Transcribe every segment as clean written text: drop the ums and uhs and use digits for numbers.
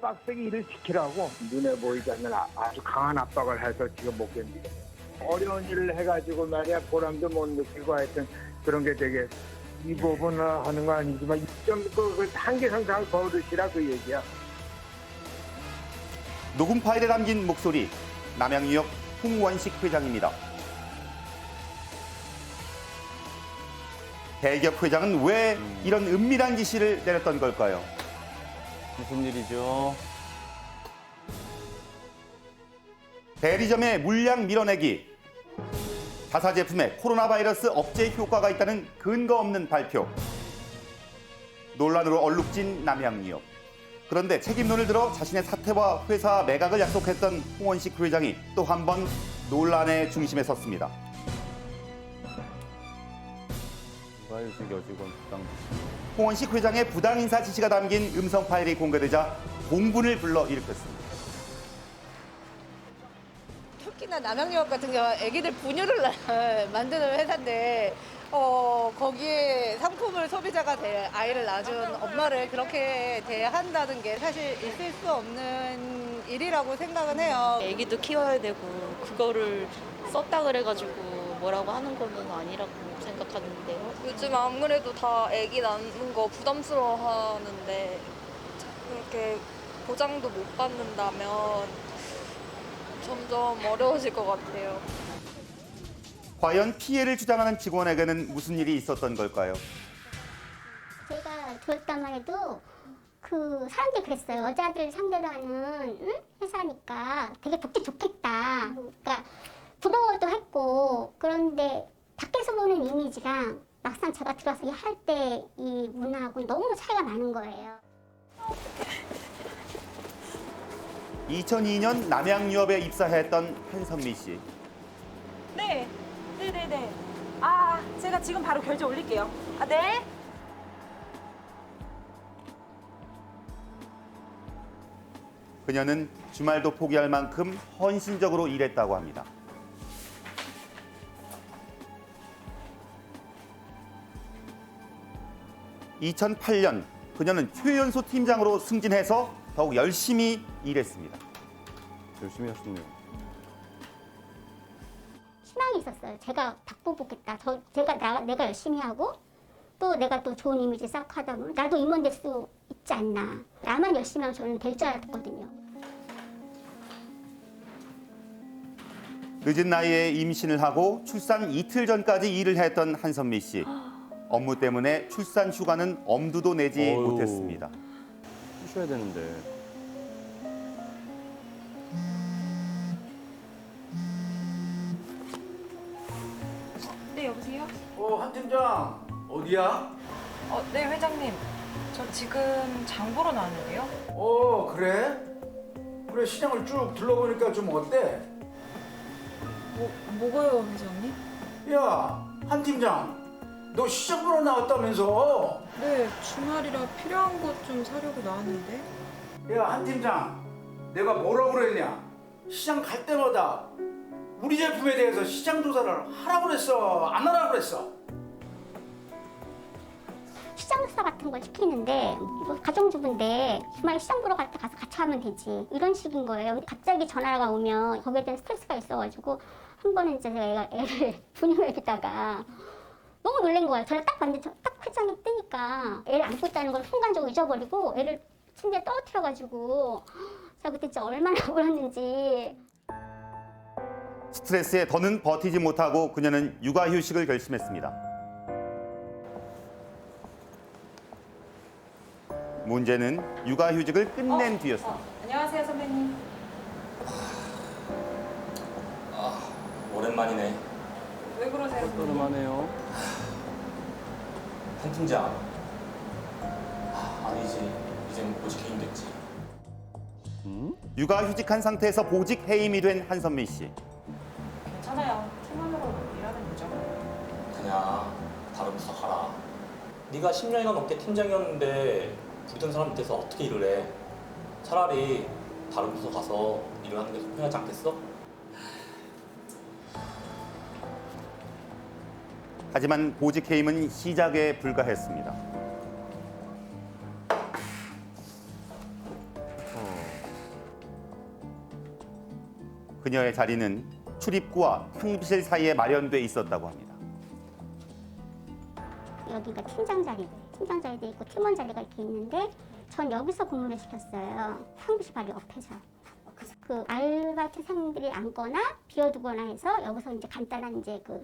빡세게 일을 시키라고 눈에 보이지 않는 아주 강한 압박을 해서 지금 못 견디고 어려운 일을 해가지고 말이야 보람도 못 느끼고 하여튼 그런 게 되게 이 부분을 하는 거 아니지만 좀그 한계 상상을 거두시라 그 얘기야. 녹음 파일에 담긴 목소리, 남양유업 홍원식 회장입니다. 대기업 회장은 왜 이런 은밀한 지시를 내렸던 걸까요? 무슨 일이죠? 대리점의 물량 밀어내기, 자사 제품에 코로나 바이러스 억제 효과가 있다는 근거 없는 발표. 논란으로 얼룩진 남양유업. 그런데 책임론을 들어 자신의 사퇴와 회사 매각을 약속했던 홍원식 회장이 또 한 번 논란의 중심에 섰습니다. 육아휴직 여직원 부당 지시. 홍원식 회장의 부당 인사 지시가 담긴 음성 파일이 공개되자 공분을 불러 일으켰습니다. 특히나 남양유업 같은 경우 애기들 분유를 만드는 회사인데 거기에 상품을 소비자가 될 아이를 낳아준 엄마를 그렇게 대한다는 게 사실 있을 수 없는 일이라고 생각은 해요. 애기도 키워야 되고 그거를 썼다 그래가지고 뭐라고 하는 거는 아니라고 생각하는데요. 요즘 안 그래도 다 아기 낳는 거 부담스러워 하는데 그렇게 보장도 못 받는다면 점점 어려워질 것 같아요. 과연 피해를 주장하는 직원에게는 무슨 일이 있었던 걸까요? 제가 들었다만 해도 그 사람들이 그랬어요. 여자들 상대로 하는 회사니까 되게 돕기 좋겠다. 그러니까 부러워도 했고 그런데 밖에서 보는 이미지랑 막상 제가 들어서 할 때 이 문화하고 너무 차이가 많은 거예요. 2002년 남양유업에 입사했던 한선미 씨. 네네네. 아, 제가 지금 바로 결제 올릴게요. 아, 네. 그녀는 주말도 포기할 만큼 헌신적으로 일했다고 합니다. (2008년) 그녀는 최연소 팀장으로 승진해서 더욱 열심히 일했습니다. 열심히 하셨네요. 희망이 있었어요. 제가 바꿔보겠다. 내가 열심히 하고 또 내가 또 좋은 이미지 쌓고 하다 보면 나도 임원 될 수 있지 않나. 나만 열심히 하면 저는 될 줄 알았거든요. 늦은 나이에 임신을 하고 출산 이틀 전까지 일을 했던 한선미 씨. 업무 때문에 출산 휴가는 엄두도 내지 어휴. 못했습니다. 쉬셔야 되는데. 네, 여보세요? 한 팀장 어디야? 네, 회장님. 저 지금 장 보러 나왔는데요. 그래? 그래 시장을 쭉 둘러보니까 좀 어때? 뭐가요, 회장님? 야, 한 팀장 너 시장 보러 나왔다면서? 네, 주말이라 필요한 것 좀 사려고 나왔는데. 야, 한 팀장 내가 뭐라고 그랬냐? 시장 갈 때마다 우리 제품에 대해서 시장 조사를 하라고 그랬어? 안 하라고 그랬어? 시장 조사 같은 걸 시키는데 이거 가정주부인데 주말 시장 보러 갈 때 가서 같이 하면 되지. 이런 식인 거예요. 갑자기 전화가 오면 거기에 대한 스트레스가 있어가지고 한 번은 이제 제가 애를 분유에다가 너무 놀란 거예요. 저를 딱 봤는데 딱 회장이 뜨니까 애를 안고 있다는 걸 순간적으로 잊어버리고 애를 침대에 떨어뜨려가지고 제가 그때 진짜 얼마나 울었는지. 스트레스에 더는 버티지 못하고 그녀는 육아휴직을 결심했습니다. 문제는 육아휴직을 끝낸 뒤였습니다. 안녕하세요, 선배님. 오랜만이네. 왜 그러세요? 떨떠름하네요. 한 팀장. 아니지. 이젠 보직해 힘들지. 육아휴직한 상태에서 보직 해임이 된 한선미 씨. 괜찮아요. 팀원으로 일하는 거죠. 그냥 다른 부서 가라. 네가 10년이나 넘게 팀장이었는데 부르던 사람 밑에서 어떻게 일을 해? 차라리 다른 부서 가서 일을 하는 게 속편하지 않겠어? 하지만 보직 해임은 시작에 불과했습니다. 그녀의 자리는 출입구와 탕비실 사이에 마련돼 있었다고 합니다. 여기가 팀장 자리도 있고 팀원 자리가 이렇게 있는데 전 여기서 근무를 시켰어요. 탕비실 바로 옆에서. 그 알바생들이 앉거나 비워두거나 해서 여기서 이제 간단한 이제 그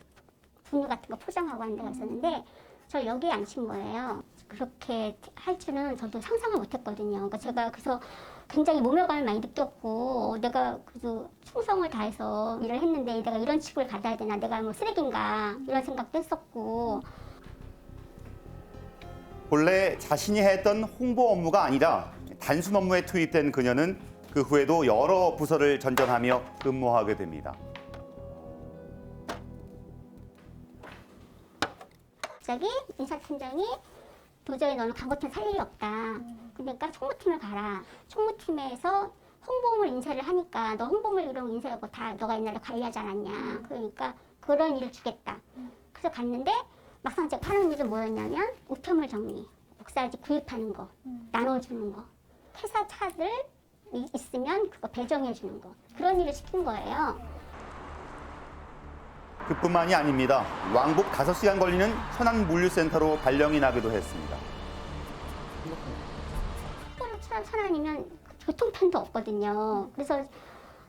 분유 같은 거 포장하고 하는 데가 있었는데 저 여기에 앉힌 거예요. 그렇게 할 줄은 저도 상상을 못했거든요. 그러니까 제가 그래서 굉장히 모멸감을 많이 느꼈고 내가 그래도 충성을 다해서 일을 했는데 내가 이런 취급을 받아야 되나, 내가 뭐 쓰레기인가 이런 생각도 했었고. 본래 자신이 했던 홍보 업무가 아니라 단순 업무에 투입된 그녀는 그 후에도 여러 부서를 전전하며 근무하게 됩니다. 갑자기 인사팀장이 도저히 너는 광고팀 살 일이 없다. 그러니까 총무팀을 가라. 총무팀에서 홍보물 인쇄를 하니까 너 홍보물 이런 인쇄하고 다 너가 옛날에 관리하지 않았냐. 그러니까 그런 일을 주겠다. 그래서 갔는데 막상 제가 하는 일이 뭐였냐면 우편물 정리, 복사지 구입하는 거, 나눠주는 거, 회사 차들 있으면 그거 배정해주는 거, 그런 일을 시킨 거예요. 그뿐만이 아닙니다. 왕복 5시간 걸리는 천안물류센터로 발령이 나기도 했습니다. 천안이면 교통편도 없거든요. 그래서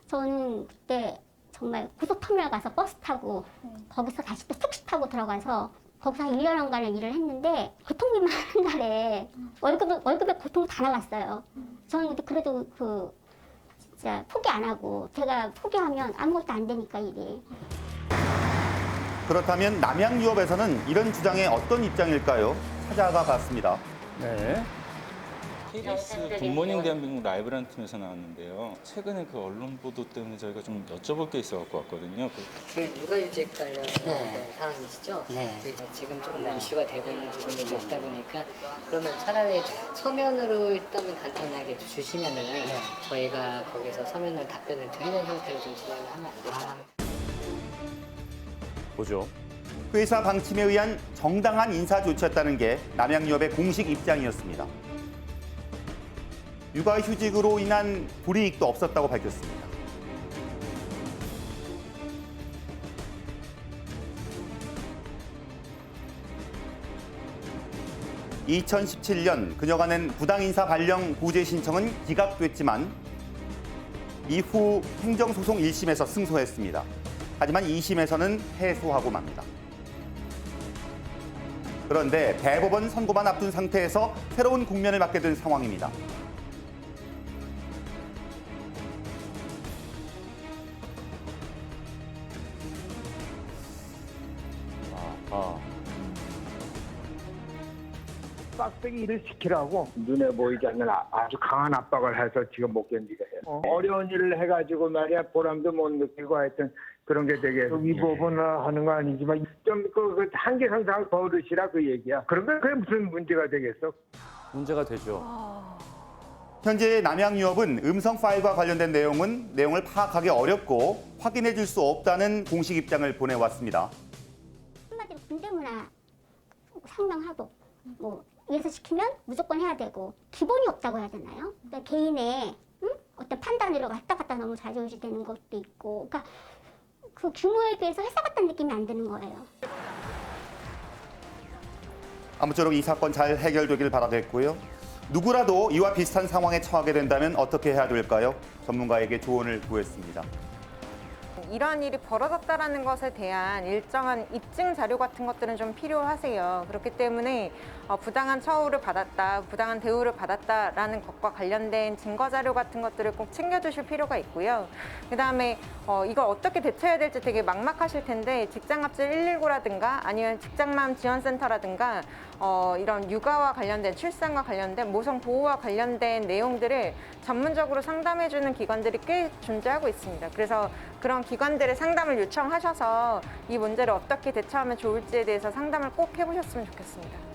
저는 그때 정말 고속터미널 가서 버스 타고 거기서 다시 또 택시 타고 들어가서 거기서 한 1년간을 일을 했는데 교통비만 한 달에 월급에 고통 다 나갔어요. 저는 그래도 진짜 포기 안 하고, 제가 포기하면 아무것도 안 되니까 일이. 그렇다면 남양유업에서는 이런 주장에 어떤 입장일까요? 찾아가 봤습니다. 네. KBS 굿모닝 대한민국 라이브라는 팀에서 나왔는데요. 최근에 그 언론 보도 때문에 저희가 좀 여쭤볼 게 있어 갖고 왔거든요. 그 육아휴직 관련 상황이시죠? 네. 지금 조금 이슈가 되고 있는 부분이 있다 보니까 그러면 차라리 서면으로 일단은 간단하게 주시면은 저희가 거기서 서면으로 답변을 드리는 형태로 좀 진행을 하면 안 될까요? 보죠. 회사 방침에 의한 정당한 인사 조치였다는 게 남양유업의 공식 입장이었습니다. 육아휴직으로 인한 불이익도 없었다고 밝혔습니다. (2017년) 그녀가 낸 부당인사 발령 구제 신청은 기각됐지만 이후 행정소송 1심에서 승소했습니다. 하지만 2심에서는 패소하고 맙니다. 그런데 대법원 선고만 앞둔 상태에서 새로운 국면을 맞게 된 상황입니다. 빡세게 일을 시키라고 눈에 보이지 않는 아주 강한 압박을 해서 지금 못 견디게 해요. 어려운 일을 해가지고 말이야 보람도 못 느끼고 하여튼 그런 게 되게 위법은 하는 거 아니지만 좀 그 한계 상상을 거르시라 그 얘기야. 그러면 그게 무슨 문제가 되겠어? 문제가 되죠. 현재 남양유업은 음성 파일과 관련된 내용을 파악하기 어렵고 확인해 줄 수 없다는 공식 입장을 보내왔습니다. 한마디로 군대 문화 상명하고 뭐 위에서 시키면 무조건 해야 되고 기본이 없다고 해야 되나요? 그러니까 개인의 어떤 판단으로 왔다 갔다 너무 좌지우지되는 것도 있고, 그러니까 그 규모에 비해서 회사 같다는 느낌이 안 드는 거예요. 아무쪼록 이 사건 잘 해결되길 바라겠고요. 누구라도 이와 비슷한 상황에 처하게 된다면 어떻게 해야 될까요? 전문가에게 조언을 구했습니다. 이러한 일이 벌어졌다는 것에 대한 일정한 입증 자료 같은 것들은 좀 필요하세요. 그렇기 때문에 부당한 처우를 받았다, 부당한 대우를 받았다라는 것과 관련된 증거 자료 같은 것들을 꼭 챙겨주실 필요가 있고요. 그다음에 이걸 어떻게 대처해야 될지 되게 막막하실 텐데 직장합질 119라든가 아니면 직장맘 지원센터라든가 이런 육아와 관련된 출산과 관련된 모성 보호와 관련된 내용들을 전문적으로 상담해주는 기관들이 꽤 존재하고 있습니다. 그래서 그런 기관들의 상담을 요청하셔서 이 문제를 어떻게 대처하면 좋을지에 대해서 상담을 꼭 해보셨으면 좋겠습니다.